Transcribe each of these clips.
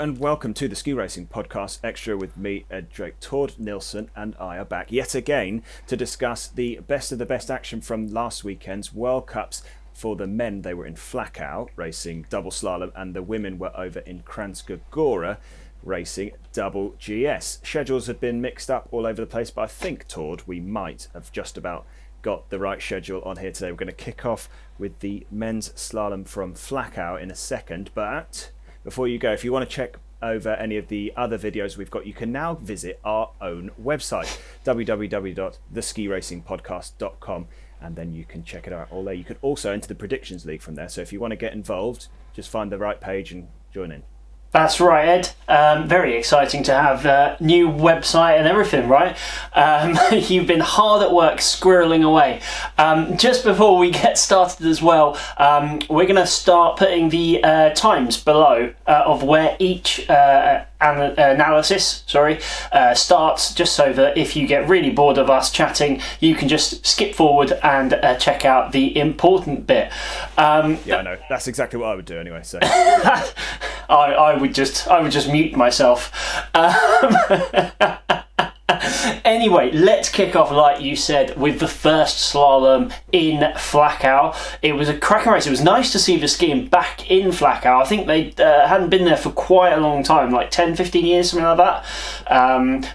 and welcome to the Ski Racing Podcast Extra with me, Ed Drake. Tord Nilsson and I are back yet again to discuss the best of the best action from last weekend's World Cups. For the men, they were in Flachau racing double slalom, and the women were over in Kranjska Gora racing double GS. Schedules had been mixed up all over the place, but I think, Tord, we might have just about got the right schedule on here today. We're going to kick off with the men's slalom from Flachau in a second, but before you go, if you want to check over any of the other videos we've got, you can now visit our own website, www.theskiracingpodcast.com, and then you can check it out all there. You can also enter the Predictions League from there, so if you want to get involved, just find the right page and join in. That's right, Ed. Very exciting to have a new website and everything, right? You've been hard at work squirreling away. Just before we get started as well, we're going to start putting the times below of where each analysis starts, just so that if you get really bored of us chatting, you can just skip forward and check out the important bit. Yeah, I know. That's exactly what I would do anyway. So I would just mute myself. Anyway, let's kick off, like you said, with the first slalom in Flachau. It was a cracking race. It was nice to see the skiing back in Flachau. I think they hadn't been there for quite a long time, like 10, 15 years, something like that.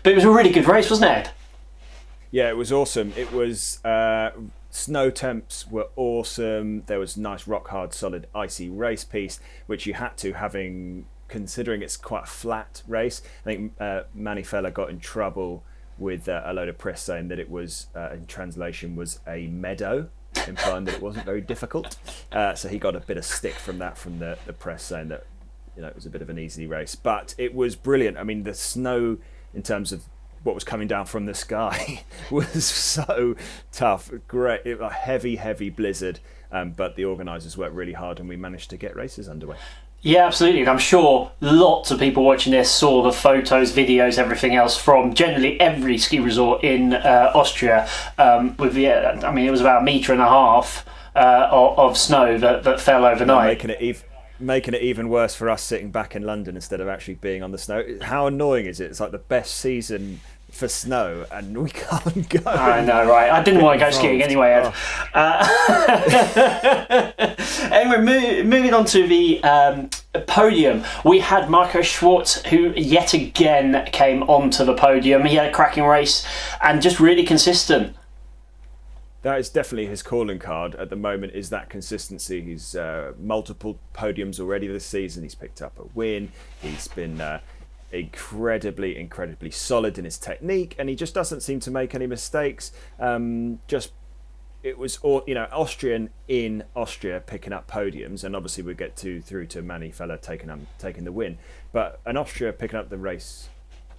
But it was a really good race, wasn't it? Yeah, it was awesome. It was snow temps were awesome. There was nice rock hard solid icy race piece, which you had to, considering it's quite a flat race. I think Manuel Feller got in trouble with a load of press saying that it was, in translation, was a meadow, implying that it wasn't very difficult. So he got a bit of stick from that from the press, saying that it was a bit of an easy race. But it was brilliant. I mean, the snow, in terms of what was coming down from the sky, was so tough. Great, a heavy blizzard. But the organisers worked really hard, and we managed to get races underway. Yeah, absolutely. And I'm sure lots of people watching this saw the photos, videos, everything else from generally every ski resort in Austria. It was about 1.5 meters of snow that fell overnight. Making it even worse for us sitting back in London instead of actually being on the snow. How annoying is it? It's like the best season for snow and we can't go. I know, right? I didn't want to go skiing anyway, Ed. Anyway, moving on to the podium, we had Marco Schwarz, who yet again came onto the podium. He had a cracking race and just really consistent. That is definitely his calling card at the moment, is that consistency. He's multiple podiums already this season. He's picked up a win. He's been incredibly solid in his technique, and he just doesn't seem to make any mistakes. It was all, Austrian in Austria picking up podiums, and obviously we get through to Manuel Feller taking the win. But an Austria picking up the race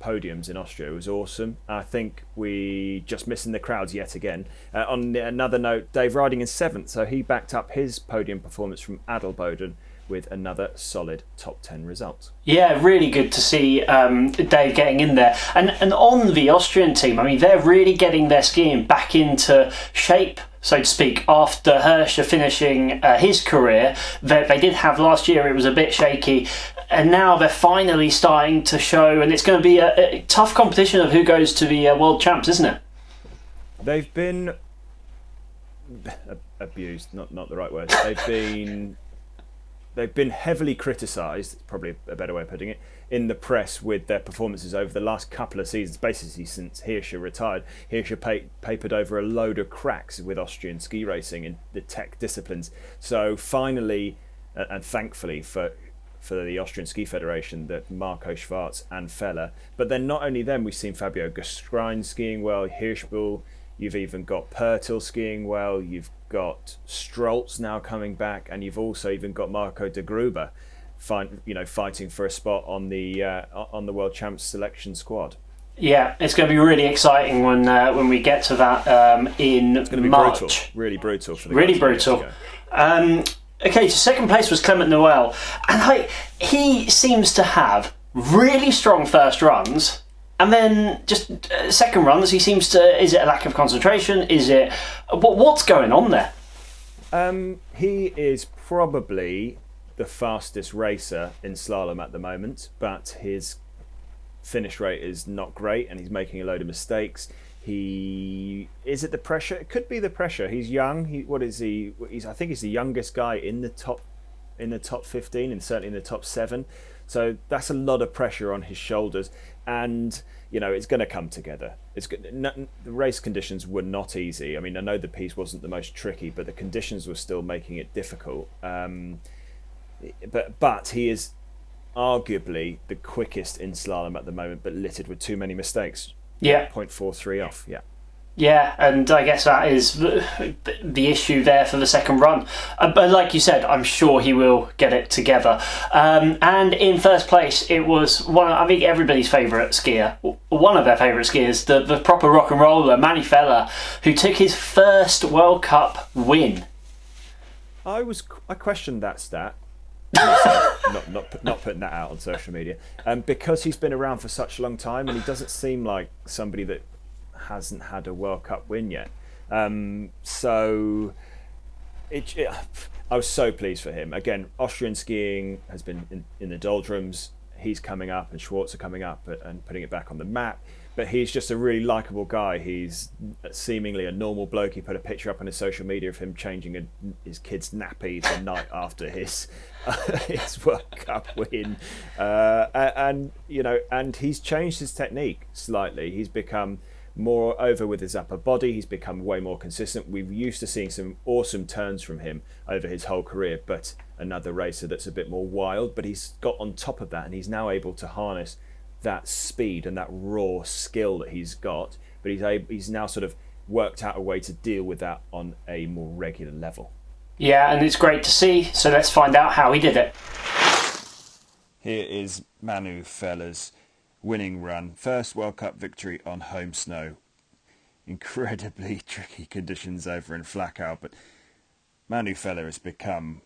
podiums in Austria was awesome. I think we just missing the crowds yet again. On another note, Dave riding in 7th, so he backed up his podium performance from Adelboden with another solid top 10 result. Yeah, really good to see Dave getting in there. And on the Austrian team, I mean, they're really getting their skiing back into shape, so to speak, after Hirscher finishing his career. They did have last year, it was a bit shaky, and now they're finally starting to show, and it's going to be a tough competition of who goes to the World Champs, isn't it? They've been abused, not the right word. They've been heavily criticised, probably a better way of putting it, in the press with their performances over the last couple of seasons, basically since Hirscher retired. Hirscher papered over a load of cracks with Austrian ski racing in the tech disciplines. So finally, and thankfully for the Austrian Ski Federation, that Marco Schwarz and Feller, but then not only them, we've seen Fabio Gasqurin skiing well, Hirschbull, you've even got Pertil skiing well, you've got Strolz now coming back, and you've also even got Marco de Gruber fighting for a spot on the World Champs selection squad. Yeah, it's going to be really exciting when we get to that in March. It's going to be brutal, really brutal for the guys. Really brutal. Okay, so second place was Clement Noel, and he seems to have really strong first runs, and then just second runs he seems to. Is it a lack of concentration? Is it what's going on there? He is probably the fastest racer in slalom at the moment, but his finish rate is not great, and he's making a load of mistakes. Is it the pressure? It could be the pressure. He's young. What is he? I think he's the youngest guy in the top 15, and certainly in the top 7. So that's a lot of pressure on his shoulders, and it's going to come together. The race conditions were not easy. I mean, I know the piece wasn't the most tricky, but the conditions were still making it difficult. But he is arguably the quickest in slalom at the moment, but littered with too many mistakes. Yeah. 0.43 off. Yeah. Yeah, and I guess that is the issue there for the second run. But like you said, I'm sure he will get it together. And in first place, it was everybody's favourite skier, one of their favourite skiers, the proper rock and roller, Manuel Feller, who took his first World Cup win. I questioned that stat. not putting that out on social media, because he's been around for such a long time, and he doesn't seem like somebody that hasn't had a World Cup win yet. So I was so pleased for him. Again, Austrian skiing has been in the doldrums. He's coming up, and Schwartz are coming up and putting it back on the map. But he's just a really likeable guy. He's seemingly a normal bloke. He put a picture up on his social media of him changing his kid's nappy the night after his World Cup win, and he's changed his technique slightly. He's become more over with his upper body. He's become way more consistent. We're used to seeing some awesome turns from him over his whole career, but another racer that's a bit more wild. But he's got on top of that, and he's now able to harness that speed and that raw skill that he's got, but he's now sort of worked out a way to deal with that on a more regular level. Yeah, and it's great to see, so let's find out how he did it. Here is Manuel Feller's winning run, first World Cup victory on home snow. Incredibly tricky conditions over in Flachau, but Manuel Feller has become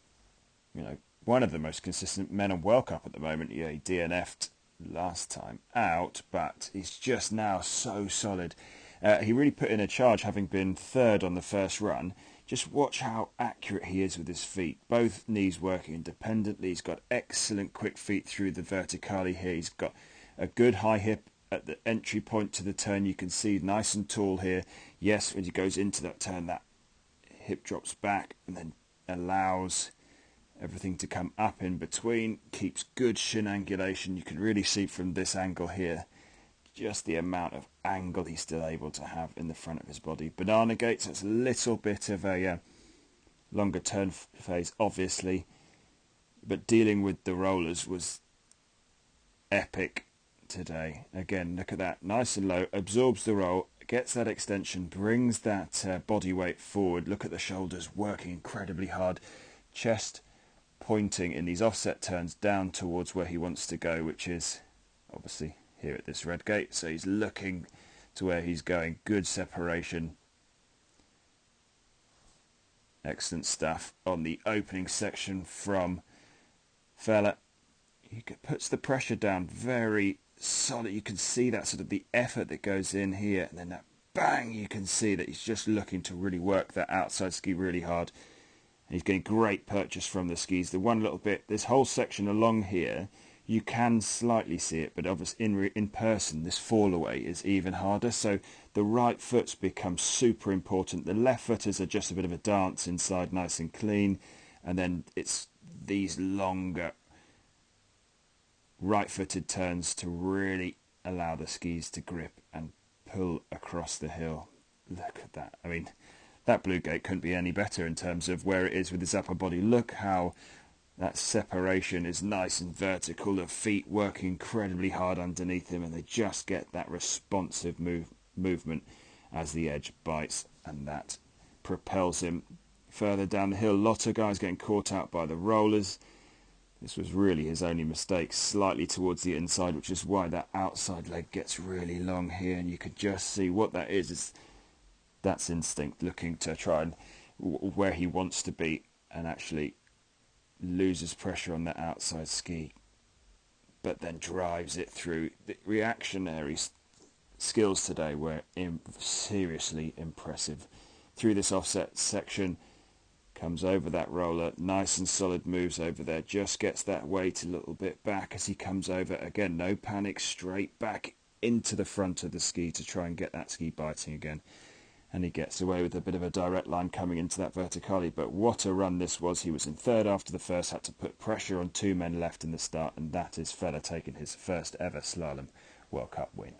one of the most consistent men on World Cup at the moment. Yeah, he DNF'd last time out, but he's just now so solid. He really put in a charge, having been third on the first run. Just watch how accurate he is with his feet. Both knees working independently. He's got excellent quick feet through the verticale here. He's got a good high hip at the entry point to the turn. You can see nice and tall here. Yes, when he goes into that turn, that hip drops back and then allows everything to come up in between. Keeps good shin angulation. You can really see from this angle here just the amount of angle he's still able to have in the front of his body. Banana gates, that's a little bit of a longer turn phase, obviously, but dealing with the rollers was epic today. Again, look at that, nice and low, absorbs the roll, gets that extension, brings that body weight forward. Look at the shoulders working incredibly hard, chest pointing in these offset turns down towards where he wants to go, which is obviously here at this red gate. So he's looking to where he's going. Good separation. Excellent stuff on the opening section from Feller. He puts the pressure down very solid. You can see that sort of the effort that goes in here, and then that bang, you can see that he's just looking to really work that outside ski really hard. And he's getting great purchase from the skis. The one little bit, this whole section along here, you can slightly see it, but obviously in person, this fall away is even harder. So the right foot's become super important. The left footers are just a bit of a dance inside, nice and clean. And then it's these longer right-footed turns to really allow the skis to grip and pull across the hill. Look at that. I mean, that blue gate couldn't be any better in terms of where it is with his upper body. Look how that separation is nice and vertical. The feet working incredibly hard underneath him, and they just get that responsive movement as the edge bites, and that propels him further down the hill. A lot of guys getting caught out by the rollers. This was really his only mistake, slightly towards the inside, which is why that outside leg gets really long here, and you could just see what that is that's instinct, looking to try and where he wants to be, and actually loses pressure on that outside ski, but then drives it through. The reactionary skills today were seriously impressive. Through this offset section, Comes over that roller, nice and solid moves over there, just gets that weight a little bit back as he comes over. Again, no panic, straight back into the front of the ski to try and get that ski biting again. And he gets away with a bit of a direct line coming into that verticale. But what a run this was. He was in third after the first, had to put pressure on 2 men left in the start, and that is Feller taking his first ever slalom World Cup win.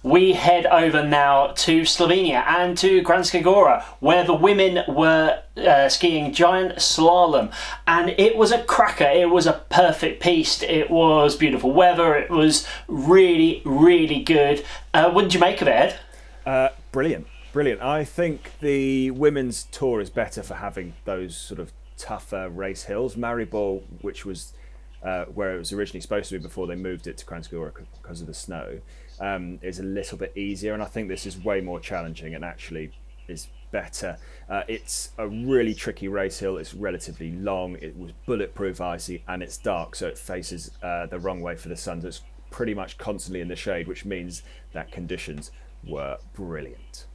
We head over now to Slovenia and to Kranjska Gora, where the women were skiing giant slalom, and it was a cracker. It was a perfect piste. It was beautiful weather. It was really, really good. What did you make of it, Ed? Brilliant. I think the women's tour is better for having those sort of tougher race hills. Maribor, which was where it was originally supposed to be before they moved it to Kranjska Gora because of the snow, is a little bit easier, and I think this is way more challenging and actually is better. It's a really tricky race hill. It's relatively long. It was bulletproof icy, and it's dark, so it faces the wrong way for the sun. So it's pretty much constantly in the shade, which means that conditions were brilliant.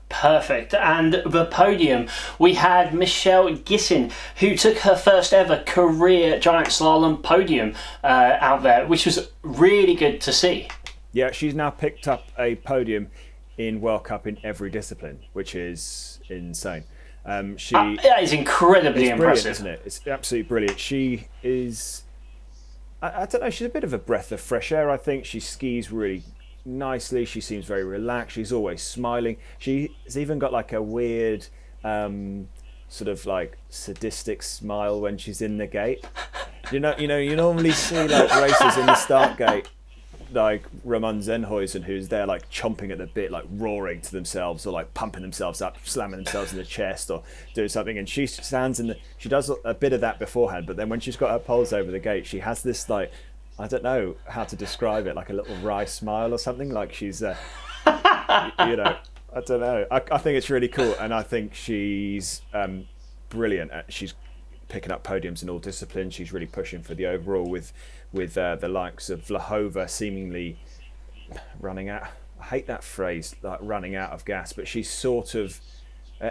Perfect. And the podium, we had Michelle Gissin, who took her first ever career giant slalom podium out there, which was really good to see. Yeah, she's now picked up a podium in World Cup in every discipline, which is insane. That is incredibly impressive, isn't it? It's absolutely brilliant. She is, I don't know, she's a bit of a breath of fresh air. I think she skis really nicely. She seems very relaxed. She's always smiling. She's even got like a weird sort of like sadistic smile when she's in the gate. You normally see like races in the start gate, like Ramon Zenhuizen, who's there like chomping at the bit, like roaring to themselves or like pumping themselves up, slamming themselves in the chest or doing something, and she stands she does a bit of that beforehand, but then when she's got her poles over the gate, she has this like, I don't know how to describe it, like a little wry smile or something, like she's I don't know. I think it's really cool, and I think she's brilliant. She's picking up podiums in all disciplines. She's really pushing for the overall with the likes of Vlahova seemingly running out. I hate that phrase, like running out of gas, but she's sort of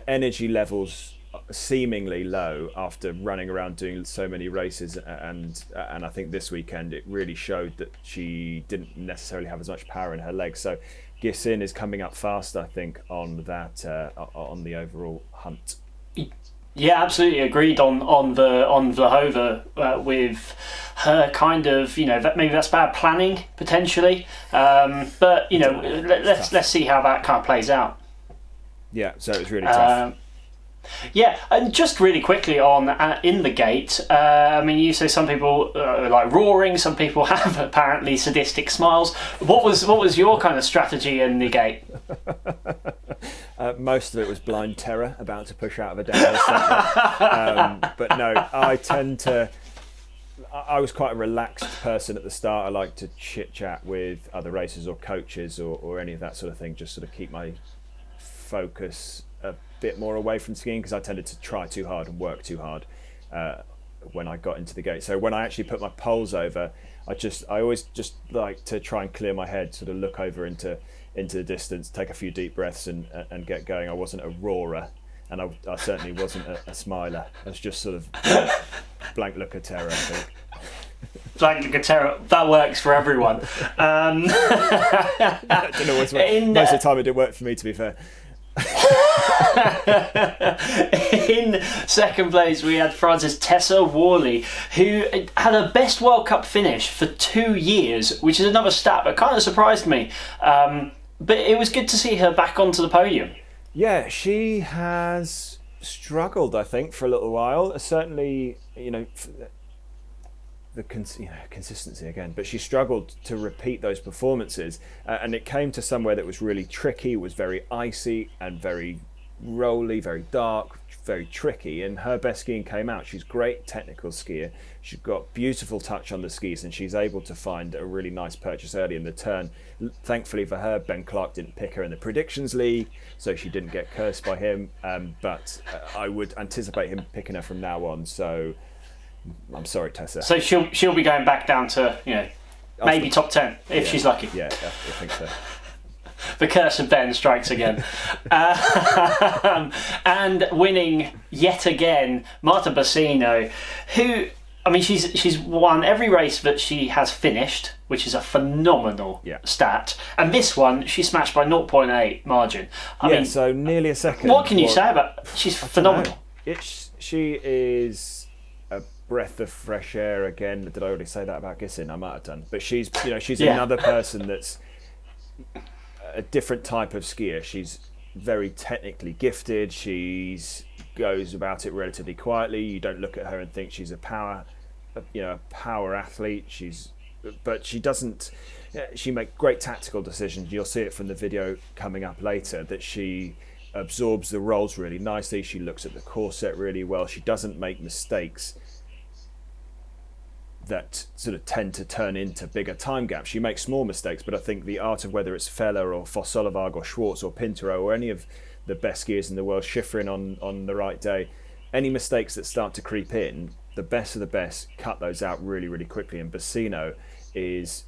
energy levels seemingly low after running around doing so many races, and I think this weekend it really showed that she didn't necessarily have as much power in her legs. So Gissin is coming up fast, I think, on that on the overall hunt. Yeah, absolutely agreed on Vlahova with her kind of, that maybe that's bad planning potentially, but let's see how that kind of plays out. Yeah, so it was really tough. Yeah, and just really quickly on in the gate, you say some people like roaring, some people have apparently sadistic smiles. What was your kind of strategy in the gate? Most of it was blind terror, about to push out of a downhill sector. But no, I was quite a relaxed person at the start. I like to chit chat with other racers or coaches or any of that sort of thing, just sort of keep my focus a bit more away from skiing, because I tended to try too hard and work too hard when I got into the gate. So when I actually put my poles over, I always just like to try and clear my head, sort of look over into the distance, take a few deep breaths and get going. I wasn't a roarer, and I certainly wasn't a smiler. I was just sort of blank look of terror, I think. Blank look of terror, that works for everyone. I don't know what's most of the time it didn't work for me, to be fair. In second place we had France's Tessa Worley, who had her best World Cup finish for 2 years, which is another stat that kind of surprised me, but it was good to see her back onto the podium. Yeah, she has struggled, I think, for a little while. Certainly, the consistency again, but she struggled to repeat those performances, and it came to somewhere that was really tricky. It was very icy and very rolly, very dark, very tricky, and her best skiing came out. She's a great technical skier. She's got beautiful touch on the skis, and she's able to find a really nice purchase early in the turn. Thankfully for her, Ben Clark didn't pick her in the predictions league, so she didn't get cursed by him, but I would anticipate him picking her from now on. So I'm sorry, Tessa. So she'll be going back down to maybe top 10 if she's lucky. Yeah, I think so. The curse of Ben strikes again. And winning yet again, Marta Bassino, who, I mean, she's won every race that she has finished, which is a phenomenal stat. And this one, she smashed by 0.8 margin. I mean, so nearly a second. What can you say about? She's phenomenal. She is a breath of fresh air again. Did I already say that about Gissin? I might have done. But she's another person that's a different type of skier. She's very technically gifted. She's goes about it relatively quietly. You don't look at her and think she's a power athlete. But she doesn't. She makes great tactical decisions. You'll see it from the video coming up later that she absorbs the rolls really nicely. She looks at the course set really well. She doesn't make mistakes that sort of tend to turn into bigger time gaps. She makes small mistakes, but I think the art of whether it's Feller or Foss-Solevaag or Schwartz or Pintero or any of the best skiers in the world, Schifrin on the right day, any mistakes that start to creep in, the best of the best cut those out really, really quickly. And Bassino is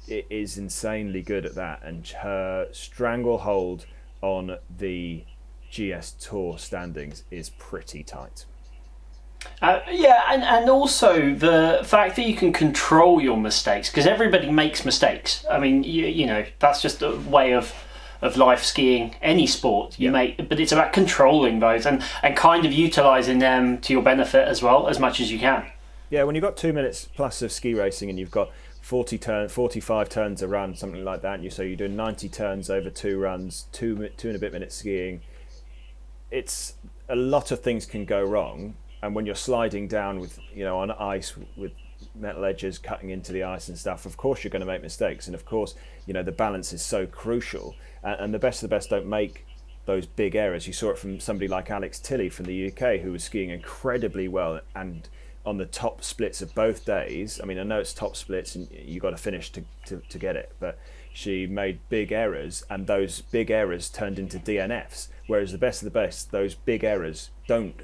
insanely good at that. And her stranglehold on the GS Tour standings is pretty tight. And also the fact that you can control your mistakes, because everybody makes mistakes. I mean, you know, that's just a way of life skiing, any sport you make, but it's about controlling those and kind of utilising them to your benefit as well, as much as you can. Yeah, when you've got 2 minutes plus of ski racing and you've got 45 turns a run, something like that, and so you're doing 90 turns over 2 runs, two and a bit minutes skiing, it's a lot of things can go wrong. And when you're sliding down with, on ice with metal edges cutting into the ice and stuff, of course you're going to make mistakes. And of course, the balance is so crucial. And the best of the best don't make those big errors. You saw it from somebody like Alex Tilley from the UK, who was skiing incredibly well and on the top splits of both days. I mean, I know it's top splits and you got to finish to get it, but she made big errors, and those big errors turned into DNFs. Whereas the best of the best, those big errors don't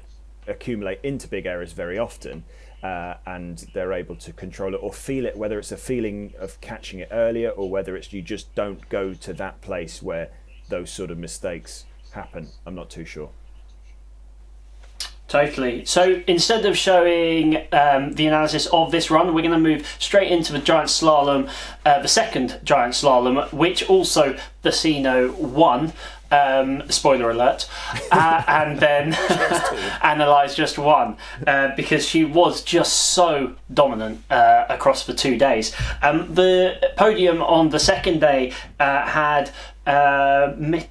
accumulate into big errors very often, and they're able to control it or feel it, whether it's a feeling of catching it earlier or whether it's you just don't go to that place where those sort of mistakes happen. I'm not too sure. Totally. So instead of showing the analysis of this run, we're going to move straight into the giant slalom, the second giant slalom, which also Bassino won. Spoiler alert. And then analyse just one, because she was just so dominant across the 2 days. The podium on the second day had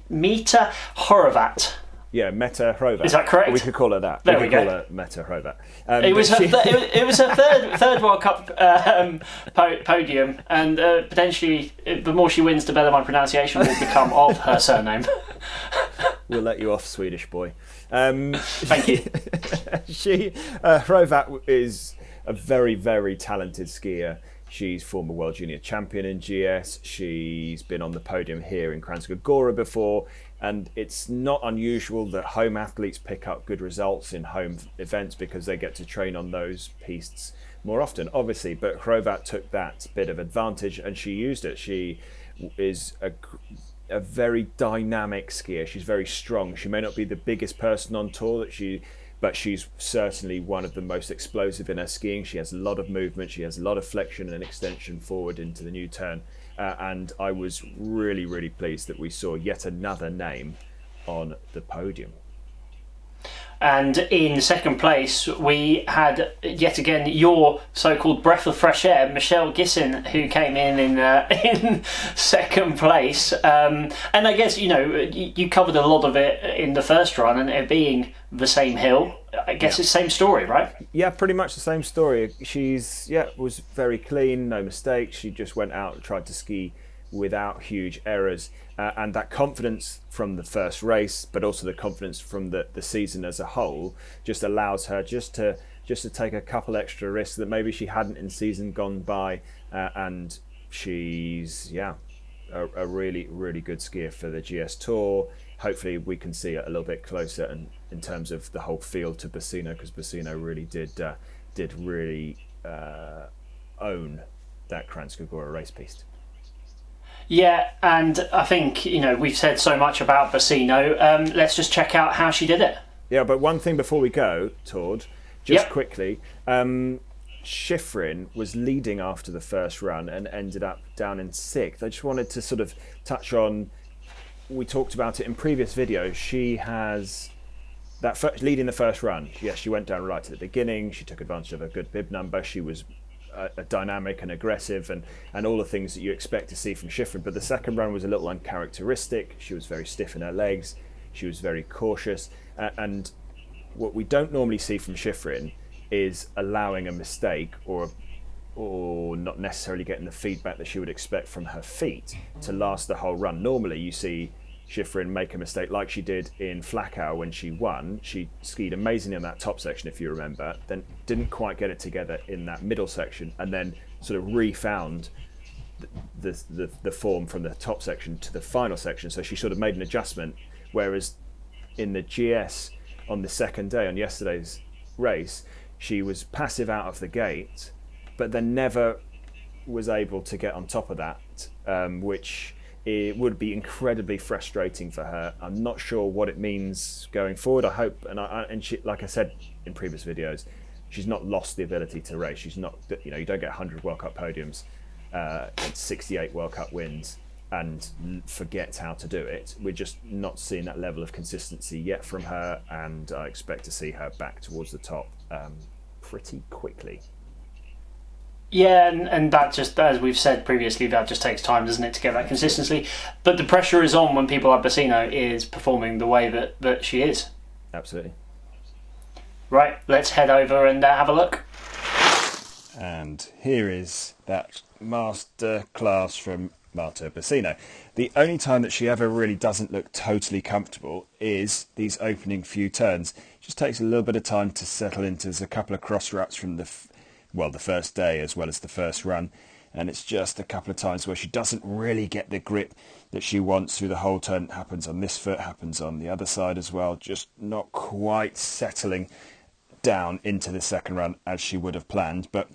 Meta Horovat. Yeah, Meta Horovat. Is that correct? We could call her that. There we go. Call her Meta Horovat. It was her third World Cup podium, and potentially the more she wins, the better my pronunciation will become of her surname. We'll let you off, Swedish boy. Thank you. Horvat is a very, very talented skier. She's former world junior champion in GS. She's been on the podium here in Kranjska Gora before. And it's not unusual that home athletes pick up good results in home events because they get to train on those pistes more often, obviously. But Horvat took that bit of advantage and she used it. She is a very dynamic skier. She's very strong. She may not be the biggest person on tour but she's certainly one of the most explosive in her skiing. She has a lot of movement. She has a lot of flexion and extension forward into the new turn. And I was really, really pleased that we saw yet another name on the podium. And in second place, we had yet again your so-called breath of fresh air, Michelle Gissin, who came in second place. And I guess you covered a lot of it in the first run, and it being the same hill. I guess it's the same story, right? Yeah, pretty much the same story. She's was very clean, no mistakes. She just went out and tried to ski without huge errors, and that confidence from the first race, but also the confidence from the season as a whole, just allows her just to take a couple extra risks that maybe she hadn't in season gone by, and she's a really, really good skier for the GS Tour. Hopefully we can see it a little bit closer and in terms of the whole field to Bassino, because Bassino really did really own that Kranjska Gora race piste. Yeah, and I think, we've said so much about Bassino. Let's just check out how she did it. Yeah, but one thing before we go, Tord, just quickly, Schifrin was leading after the first run and ended up down in 6th. I just wanted to sort of touch on, we talked about it in previous videos, she has that leading the first run. Yes, she went down right at the beginning, she took advantage of a good bib number, she was dynamic and aggressive and all the things that you expect to see from Schifrin, but the second run was a little uncharacteristic. She was very stiff in her legs, she was very cautious, and what we don't normally see from Schifrin is allowing a mistake or not necessarily getting the feedback that she would expect from her feet to last the whole run. Normally you see Schifrin make a mistake like she did in Flachau when she won. She skied amazingly on that top section, if you remember, then didn't quite get it together in that middle section, and then sort of refound the form from the top section to the final section. So she sort of made an adjustment, whereas in the GS on the second day, on yesterday's race, she was passive out of the gate, but then never was able to get on top of that, which it would be incredibly frustrating for her. I'm not sure what it means going forward. I hope, and she, like I said in previous videos, she's not lost the ability to race. She's not, you don't get 100 World Cup podiums and 68 World Cup wins and forget how to do it. We're just not seeing that level of consistency yet from her, and I expect to see her back towards the top pretty quickly. Yeah, and that just, as we've said previously, that just takes time, doesn't it, to get that consistency? But the pressure is on when people like Bassino is performing the way that she is. Absolutely. Right, let's head over and have a look. And here is that master class from Marta Bassino. The only time that she ever really doesn't look totally comfortable is these opening few turns. It just takes a little bit of time to settle into. There's a couple of cross ruts from the first day as well as the first run, and it's just a couple of times where she doesn't really get the grip that she wants through the whole turn. It happens on this foot, happens on the other side as well, just not quite settling down into the second run as she would have planned. But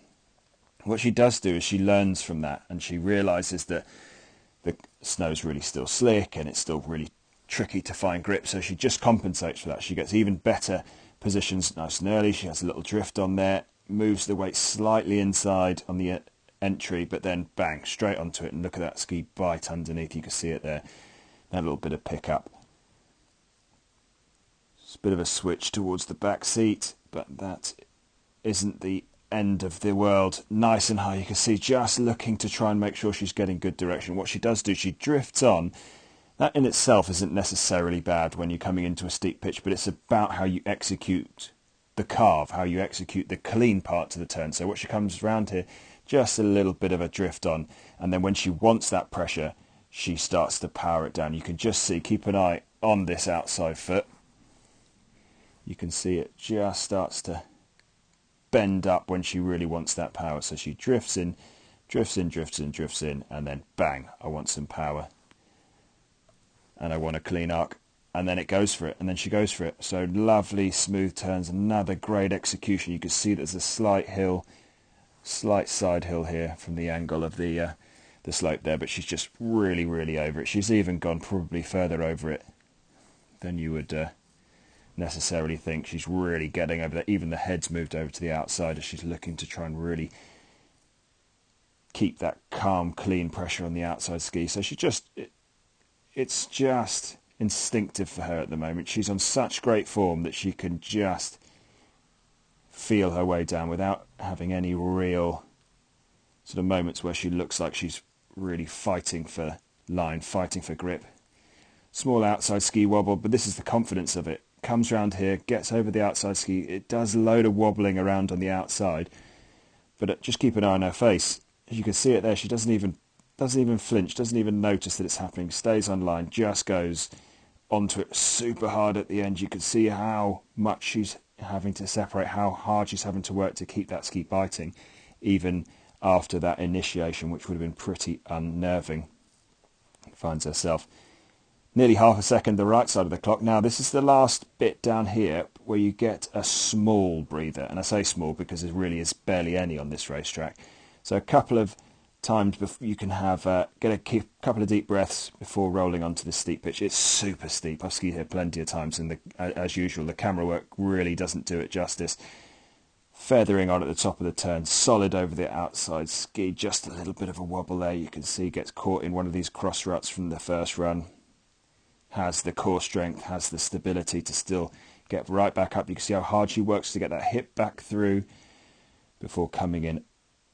what she does do is she learns from that, and she realises that the snow's really still slick and it's still really tricky to find grip, so she just compensates for that. She gets even better positions nice and early. She has a little drift on there, moves the weight slightly inside on the entry, but then bang, straight onto it, and look at that ski bite underneath. You can see it there, that little bit of pickup. It's a bit of a switch towards the back seat, but that isn't the end of the world. Nice and high, you can see, just looking to try and make sure she's getting good direction. What she does do, she drifts on. That in itself isn't necessarily bad when you're coming into a steep pitch, but it's about how you execute the carve, how you execute the clean part to the turn. So what she comes around here, just a little bit of a drift on, and then when she wants that pressure, she starts to power it down. You can just see, keep an eye on this outside foot. You can see it just starts to bend up when she really wants that power. So she drifts in, drifts in, drifts in, drifts in, and then bang, I want some power. And I want a clean arc. And then it goes for it, and then she goes for it. So lovely smooth turns, another great execution. You can see there's a slight hill, slight side hill here from the angle of the slope there, but she's just really, really over it. She's even gone probably further over it than you would necessarily think. She's really getting over that. Even the head's moved over to the outside as she's looking to try and really keep that calm, clean pressure on the outside ski. So she just, it's just instinctive for her at the moment. She's on such great form that she can just feel her way down without having any real sort of moments where she looks like she's really fighting for line, fighting for grip. Small outside ski wobble, but this is the confidence of it. Comes round here, gets over the outside ski. It does a load of wobbling around on the outside, but just keep an eye on her face. You can see it there. She doesn't even flinch, doesn't even notice that it's happening, stays on line, just goes onto it super hard at the end. You can see how much she's having to separate, how hard she's having to work to keep that ski biting, even after that initiation, which would have been pretty unnerving. Finds herself nearly half a second the right side of the clock. Now this is the last bit down here where you get a small breather, and I say small because there really is barely any on this racetrack. So a couple of timed. You can have get a couple of deep breaths before rolling onto the steep pitch. It's super steep. I've skied here plenty of times, and as usual, the camera work really doesn't do it justice. Feathering on at the top of the turn, solid over the outside ski, just a little bit of a wobble there. You can see gets caught in one of these cross ruts from the first run. Has the core strength, has the stability to still get right back up. You can see how hard she works to get that hip back through before coming in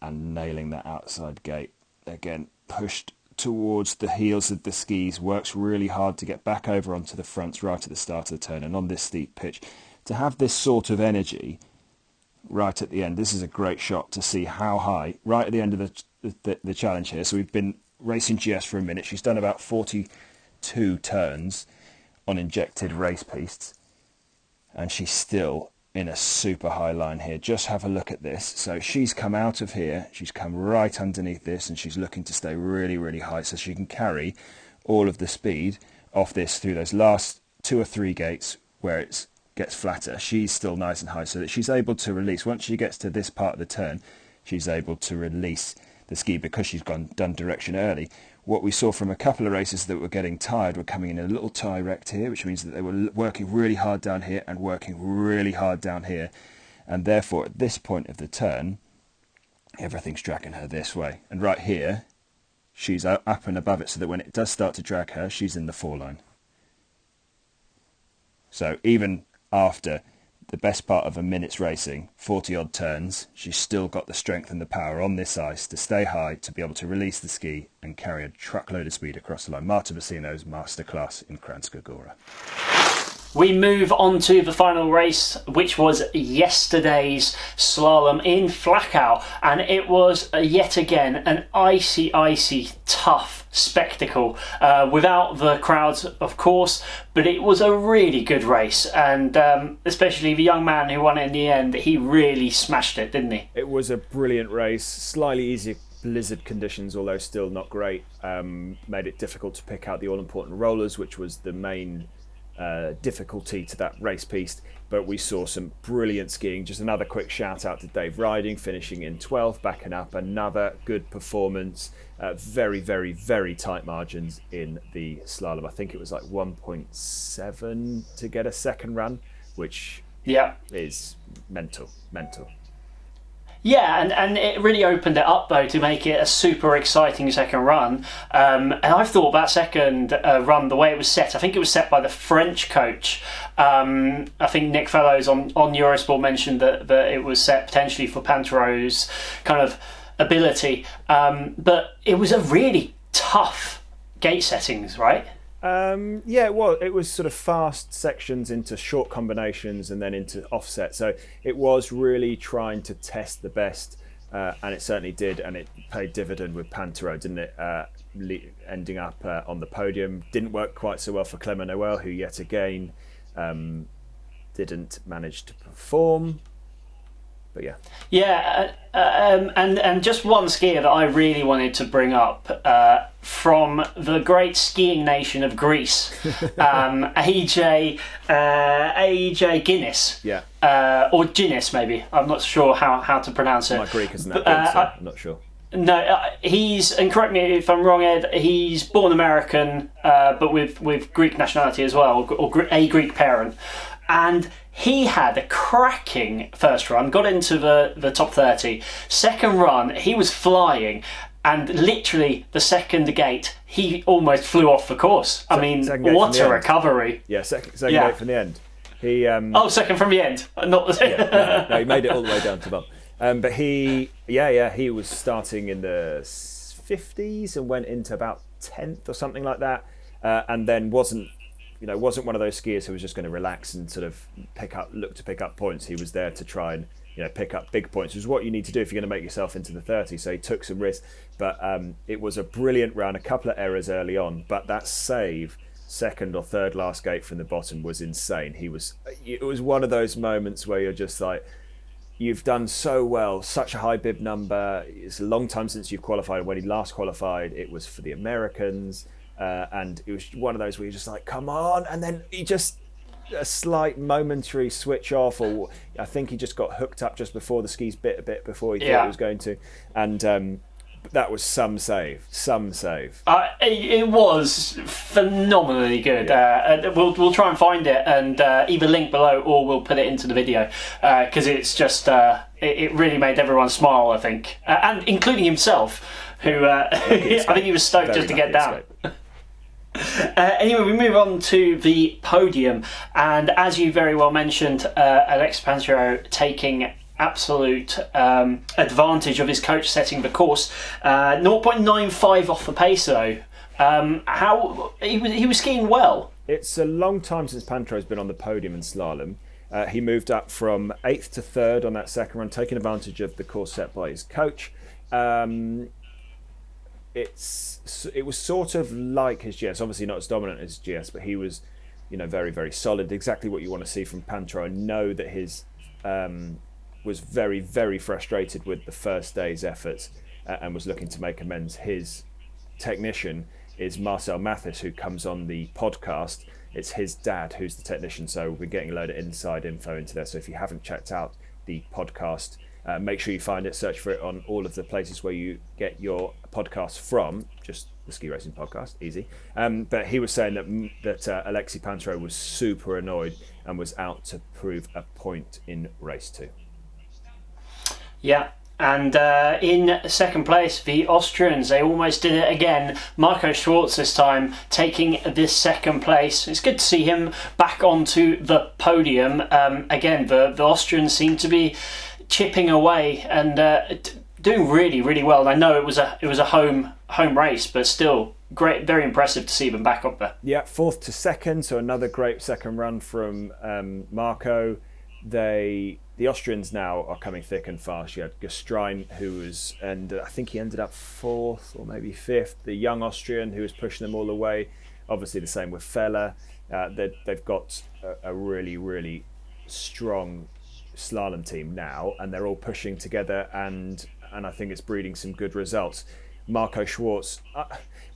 and nailing that outside gate. Again, pushed towards the heels of the skis, works really hard to get back over onto the fronts right at the start of the turn. And on this steep pitch, to have this sort of energy right at the end, this is a great shot to see how high, right at the end of the challenge here. So we've been racing GS for a minute. She's done about 42 turns on injected race pistes, and she's still in a super high line here. Just have a look at this. So she's come out of here, she's come right underneath this, and she's looking to stay really, really high so she can carry all of the speed off this through those last 2 or 3 gates where it gets flatter. She's still nice and high so that she's able to release. Once she gets to this part of the turn, she's able to release the ski because she's done direction early. What we saw from a couple of races that were getting tired were coming in a little tie wrecked here, which means that they were working really hard down here and working really hard down here. And therefore, at this point of the turn, everything's dragging her this way. And right here, she's up and above it so that when it does start to drag her, she's in the foreline. So even after the best part of a minute's racing, 40 odd turns, she's still got the strength and the power on this ice to stay high, to be able to release the ski and carry a truckload of speed across the line. Marta Bassino's masterclass in Kranjska Gora. We move on to the final race, which was yesterday's slalom in Flachau, and it was yet again an icy, tough spectacle, without the crowds, of course, but it was a really good race, and especially the young man who won it in the end, he really smashed it, didn't he? It was a brilliant race, slightly easier blizzard conditions, although still not great, made it difficult to pick out the all-important rollers, which was the main difficulty to that race piste, but we saw some brilliant skiing. Just another quick shout out to Dave Riding, finishing in 12th, backing up another good performance. Very, very, very tight margins in the slalom. I think it was like 1.7 to get a second run, which is mental. Yeah, and it really opened it up, though, to make it a super exciting second run. And I thought that second run, the way it was set, I think it was set by the French coach. I think Nick Fellows on Eurosport mentioned that it was set potentially for Pantero's kind of ability. But it was a really tough gate settings, right? Yeah, well, it was sort of fast sections into short combinations and then into offset. So it was really trying to test the best, and it certainly did, and it paid dividend with Pantero, didn't it? Ending up on the podium. Didn't work quite so well for Clement Noel, who yet again didn't manage to perform. But and just one skier that I really wanted to bring up from the great skiing nation of Greece, AJ Guinness, or Guinness maybe. I'm not sure how to pronounce it. My Greek isn't that good, so I'm not sure. No, he's, and correct me if I'm wrong, Ed, he's born American, but with Greek nationality as well, or a Greek parent. And he had a cracking first run, got into the top 30. Second run, he was flying, and literally the second gate, he almost flew off the course. I mean, what a recovery. Yeah, second gate from the end. He second from the end. Not the no, he made it all the way down to the bottom. But he was starting in the 50s and went into about 10th or something like that, and then wasn't one of those skiers who was just going to relax and sort of look to pick up points. He was there to try and pick up big points, which is what you need to do if you're going to make yourself into the 30. So he took some risks, but it was a brilliant run. A couple of errors early on, but that save, second or third last gate from the bottom, was insane. It was one of those moments where you're just like, you've done so well, such a high bib number. It's a long time since you've qualified. When he last qualified, it was for the Americans. And it was one of those where you're just like, come on, and then he just a slight momentary switch off, or I think he just got hooked up just before the skis bit a bit before he thought he was going to, and That was some save. It was phenomenally good. We'll try and find it and either link below or we'll put it into the video because it's just it really made everyone smile, I think, and including himself, who I think he was stoked just to get down. Anyway, we move on to the podium, and as you very well mentioned, Alexis Pinturault taking absolute advantage of his coach setting the course. 0.95 off the pace though. How he was skiing well. It's a long time since Pinturault's been on the podium in slalom. He moved up from 8th to 3rd on that second run, taking advantage of the course set by his coach. It was sort of like his GS, obviously not as dominant as GS, but he was, very, very solid. Exactly what you want to see from Pinturault. I know that his was very, very frustrated with the first day's efforts and was looking to make amends. His technician is Marcel Mathis, who comes on the podcast. It's his dad who's the technician, so we're getting a load of inside info into there. So if you haven't checked out the podcast, make sure you find it, search for it on all of the places where you get your podcasts from, just the Ski Racing Podcast, easy. But he was saying that Alexis Pinturault was super annoyed and was out to prove a point in race 2. Yeah, and in second place, the Austrians, they almost did it again. Marco Schwarz this time taking this second place. It's good to see him back onto the podium. Again, the Austrians seem to be chipping away and doing really, really well. And I know it was a home race, but still great, very impressive to see them back up there. Yeah, 4th to 2nd, so another great second run from Marco. The Austrians now are coming thick and fast. You had Gestrein, and I think he ended up 4th or maybe 5th. The young Austrian who was pushing them all the way. Obviously the same with Feller. They've got a really, really strong slalom team now, and they're all pushing together, and I think it's breeding some good results. Marco Schwarz,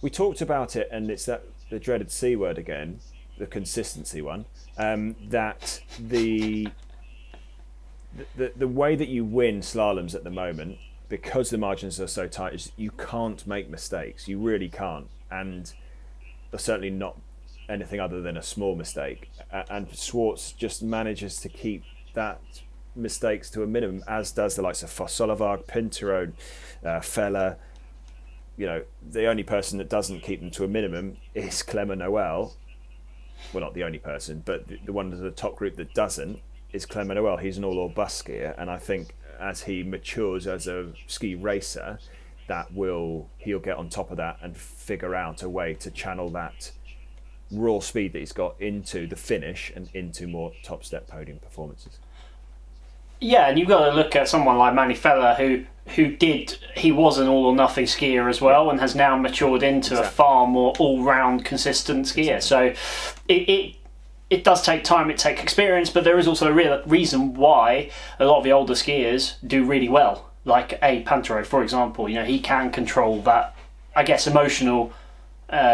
we talked about it, and it's the dreaded C word again, the consistency one, that the way that you win slaloms at the moment, because the margins are so tight, is you can't make mistakes. You really can't, and certainly not anything other than a small mistake. And Schwarz just manages to keep that mistakes to a minimum, as does the likes of Foss-Solevaag, Pinturault, Feller. The only person that doesn't keep them to a minimum is Clément Noël. Well, not the only person, but the one of the top group that doesn't is Clément Noël. He's an all or bust skier, and I think as he matures as a ski racer, he'll get on top of that and figure out a way to channel that raw speed that he's got into the finish and into more top step podium performances. Yeah, and you've got to look at someone like Manuel Feller, he was an all or nothing skier as well, and has now matured into a far more all round consistent skier. So it does take time, it takes experience, but there is also a real reason why a lot of the older skiers do really well. Like Pinturault, for example, he can control that, I guess, emotional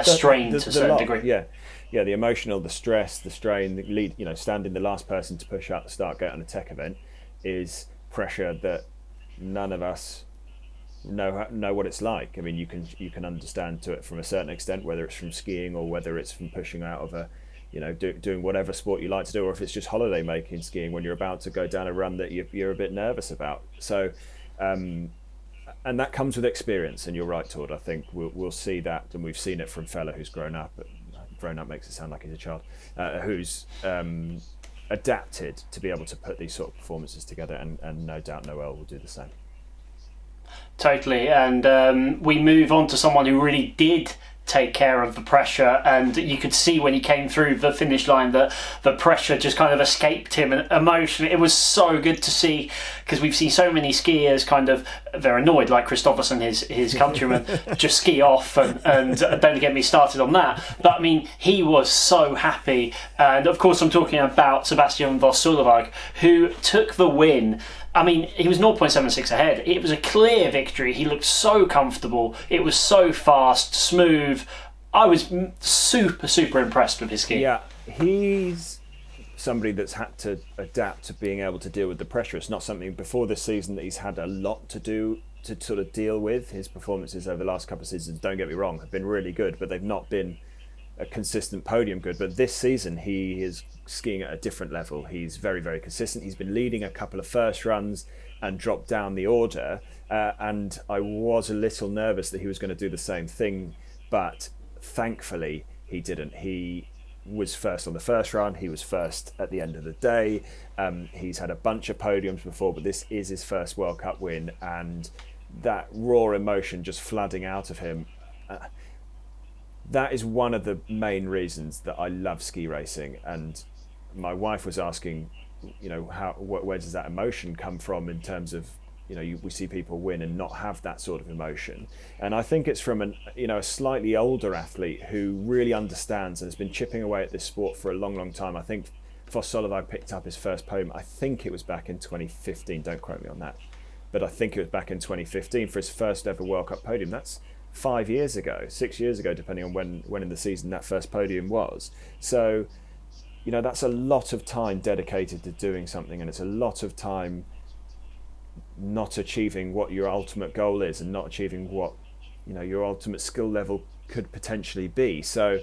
strain to a certain degree. Yeah, the emotional, the stress, the strain, the lead. Standing the last person to push out the start gate on a tech event is pressure that none of us know what it's like. I mean, you can understand to it from a certain extent, whether it's from skiing or whether it's from pushing out of a doing whatever sport you like to do, or if it's just holiday making skiing when you're about to go down a run that you're a bit nervous about. So, and that comes with experience. And you're right, Tord. I think we'll see that, and we've seen it from Feller, who's grown up. Grown up makes it sound like he's a child, who's adapted to be able to put these sort of performances together, and no doubt Noël will do the same. Totally, and we move on to someone who really did take care of the pressure, and you could see when he came through the finish line that the pressure just kind of escaped him, and emotionally it was so good to see, because we've seen so many skiers they're annoyed, like Kristoffersen, his countryman, just ski off, and don't get me started on that, but I mean, he was so happy. And of course I'm talking about Sebastian Foss-Solevaag, who took the win. I mean, he was 0.76 ahead. It was a clear victory. He looked so comfortable. It was so fast, smooth. I was super, super impressed with his skiing. Yeah, he's somebody that's had to adapt to being able to deal with the pressure. It's not something before this season that he's had a lot to do to sort of deal with. His performances over the last couple of seasons, don't get me wrong, have been really good, but they've not been a consistent podium good. But this season he is skiing at a different level. He's very, very consistent. He's been leading a couple of first runs and dropped down the order, and I was a little nervous that he was going to do the same thing, but thankfully he didn't. He was first on the first run, he was first at the end of the day. He's had a bunch of podiums before, but this is his first World Cup win, and that raw emotion just flooding out of him, that is one of the main reasons that I love ski racing. And my wife was asking, where does that emotion come from, in terms of, we see people win and not have that sort of emotion. And I think it's from a slightly older athlete who really understands and has been chipping away at this sport for a long, long time. I think Foss-Solevaag picked up his first podium, I think it was back in 2015, don't quote me on that, but I think it was back in 2015 for his first ever World Cup podium. That's 5 years ago, 6 years ago, depending on when in the season that first podium was. So, that's a lot of time dedicated to doing something, and it's a lot of time not achieving what your ultimate goal is, and not achieving what your ultimate skill level could potentially be. So,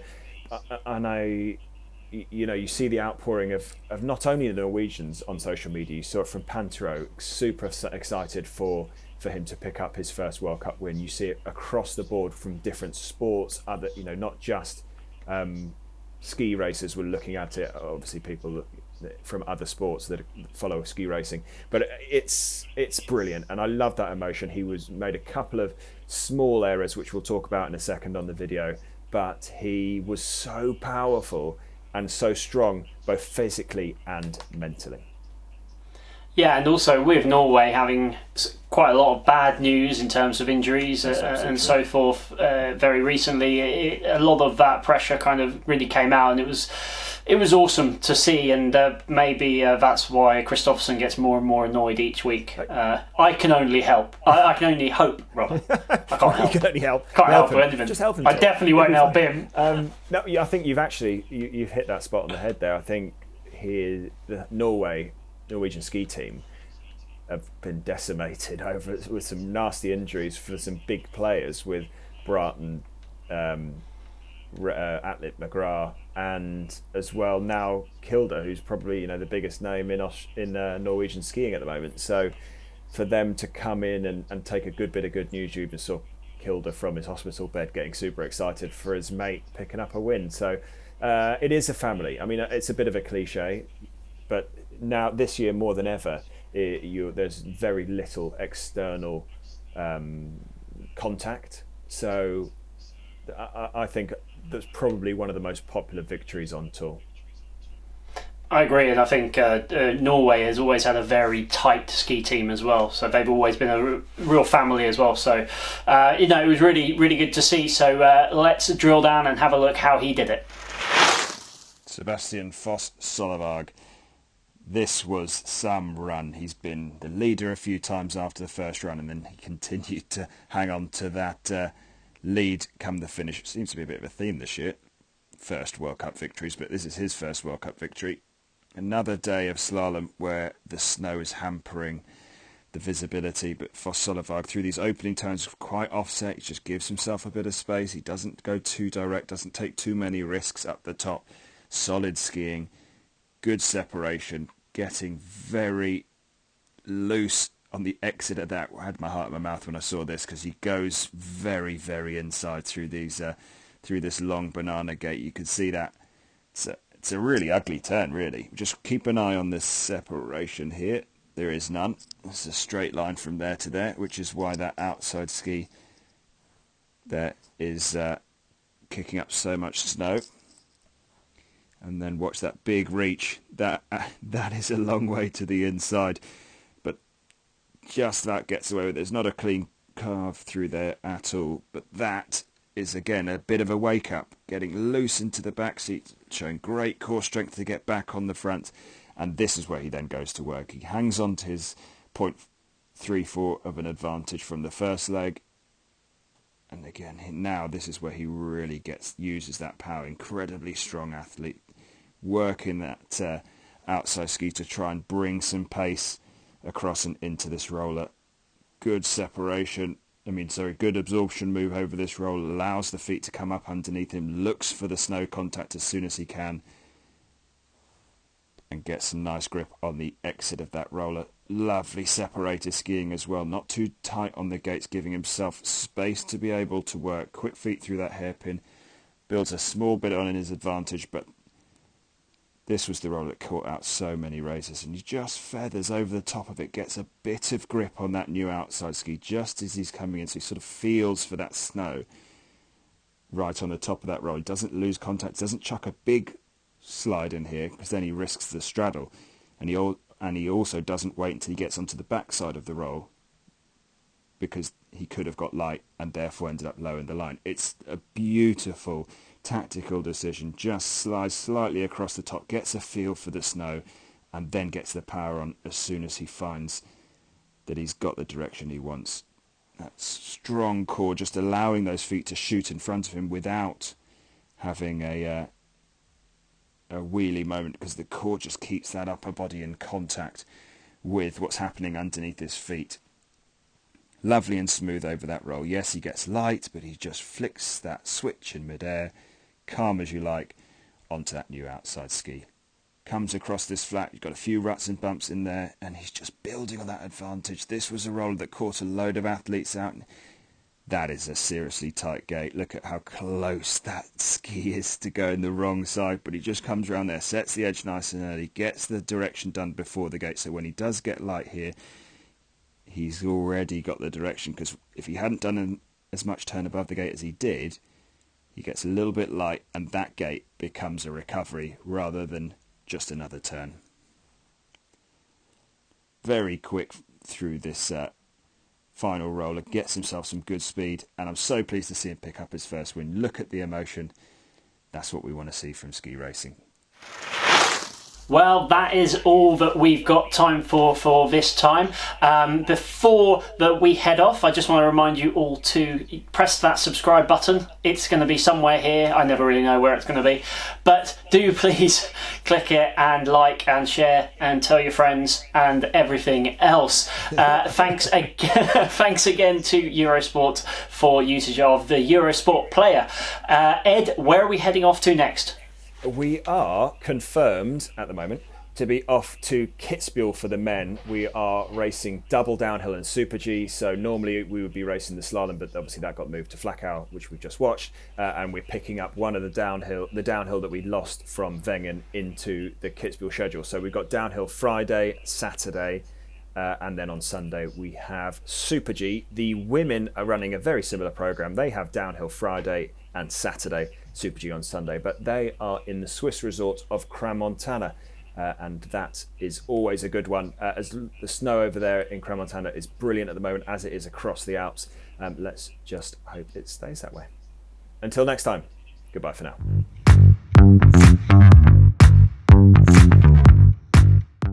you see the outpouring of not only the Norwegians on social media. You saw it from Pantero, super excited for him to pick up his first World Cup win. You see it across the board from different sports, other not just ski racers were looking at it, obviously people from other sports that follow ski racing, but it's brilliant, and I love that emotion. He made a couple of small errors which we'll talk about in a second on the video, but he was so powerful and so strong, both physically and mentally. Yeah, and also with Norway having quite a lot of bad news in terms of injuries and so forth very recently, a lot of that pressure kind of really came out, and it was awesome to see. And maybe that's why Kristoffersen gets more and more annoyed each week. I can only help. I can only hope, Robert. I can't help. You can only help. Can't help anything. Just help him. I definitely won't help him. No, I think you've hit that spot on the head there. I think the Norwegian ski team have been decimated with some nasty injuries for some big players, with Bratton, Atlet McGrath, and as well now Kilde, who's probably the biggest name in Norwegian skiing at the moment. So for them to come in and take a good bit of good news, you even saw Kilde from his hospital bed getting super excited for his mate picking up a win. So it is a family. I mean, it's a bit of a cliche, but now this year more than ever, there's very little external contact. So I think that's probably one of the most popular victories on tour. I agree, and I think Norway has always had a very tight ski team as well, so they've always been a real family as well. So it was really, really good to see. So let's drill down and have a look how he did it. Sebastian Foss-Solevaag. This was some run. He's been the leader a few times after the first run, and then he continued to hang on to that lead come the finish. It seems to be a bit of a theme this year. First World Cup victories, but this is his first World Cup victory. Another day of slalom where the snow is hampering the visibility, but Foss-Solevaag, through these opening turns, quite offset. He just gives himself a bit of space. He doesn't go too direct, doesn't take too many risks up the top. Solid skiing, good separation, getting very loose on the exit of that. I had my heart in my mouth when I saw this, because he goes very, very inside through these through this long banana gate. You can see that it's a really ugly turn, really. Just keep an eye on this separation here. There is none. It's a straight line from there to there, which is why that outside ski there is kicking up so much snow. And then watch that big reach. That is a long way to the inside, but just that gets away with it. There's not a clean carve through there at all, but that is again a bit of a wake up, getting loose into the back seat, showing great core strength to get back on the front. And this is where he then goes to work. He hangs on to his 0.34 of an advantage from the first leg, and again now this is where he really uses that power. Incredibly strong athlete, working that outside ski to try and bring some pace across and into this roller. good separation. Good absorption move over this roll, allows the feet to come up underneath him, looks for the snow contact as soon as he can, and gets some nice grip on the exit of that roller. Lovely separator skiing as well, not too tight on the gates, giving himself space to be able to work. Quick feet through that hairpin, builds a small bit on in his advantage, but this was the roll that caught out so many racers, and he just feathers over the top of it, gets a bit of grip on that new outside ski just as he's coming in, so he sort of feels for that snow right on the top of that roll. He doesn't lose contact, doesn't chuck a big slide in here, because then he risks the straddle, and he also doesn't wait until he gets onto the backside of the roll, because he could have got light and therefore ended up low in the line. It's a beautiful tactical decision, just slides slightly across the top, gets a feel for the snow, and then gets the power on as soon as he finds that he's got the direction he wants. That strong core, just allowing those feet to shoot in front of him without having a wheelie moment, because the core just keeps that upper body in contact with what's happening underneath his feet. Lovely and smooth over that roll. Yes, he gets light, but he just flicks that switch in midair, calm as you like, onto that new outside ski. Comes across this flat, you've got a few ruts and bumps in there, and he's just building on that advantage. This was a roller that caught a load of athletes out. That is a seriously tight gate. Look at how close that ski is to going the wrong side, but he just comes around there, sets the edge nice and early, gets the direction done before the gate, so when he does get light here, he's already got the direction, because if he hadn't done as much turn above the gate as he did, he gets a little bit light, and that gate becomes a recovery rather than just another turn. Very quick through this final roller, gets himself some good speed, and I'm so pleased to see him pick up his first win. Look at the emotion. That's what we want to see from ski racing. Well, that is all that we've got time for this time. Before that we head off, I just want to remind you all to press that subscribe button. It's going to be somewhere here. I never really know where it's going to be. But do please click it and like and share and tell your friends and everything else. Thanks again to Eurosport for usage of the Eurosport Player. Ed, where are we heading off to next? We are confirmed at the moment to be off to Kitzbühel for the men. We are racing double downhill and Super G. So normally we would be racing the slalom, but obviously that got moved to Flachau, which we've just watched. And we're picking up one of the downhill that we lost from Wengen into the Kitzbühel schedule. So we've got downhill Friday, Saturday, and then on Sunday we have Super G. The women are running a very similar program. They have downhill Friday and Saturday, Super G on Sunday, but they are in the Swiss resort of Crans-Montana, and that is always a good one. As the snow over there in Crans-Montana is brilliant at the moment, as it is across the Alps. Let's just hope it stays that way. Until next time, goodbye for now.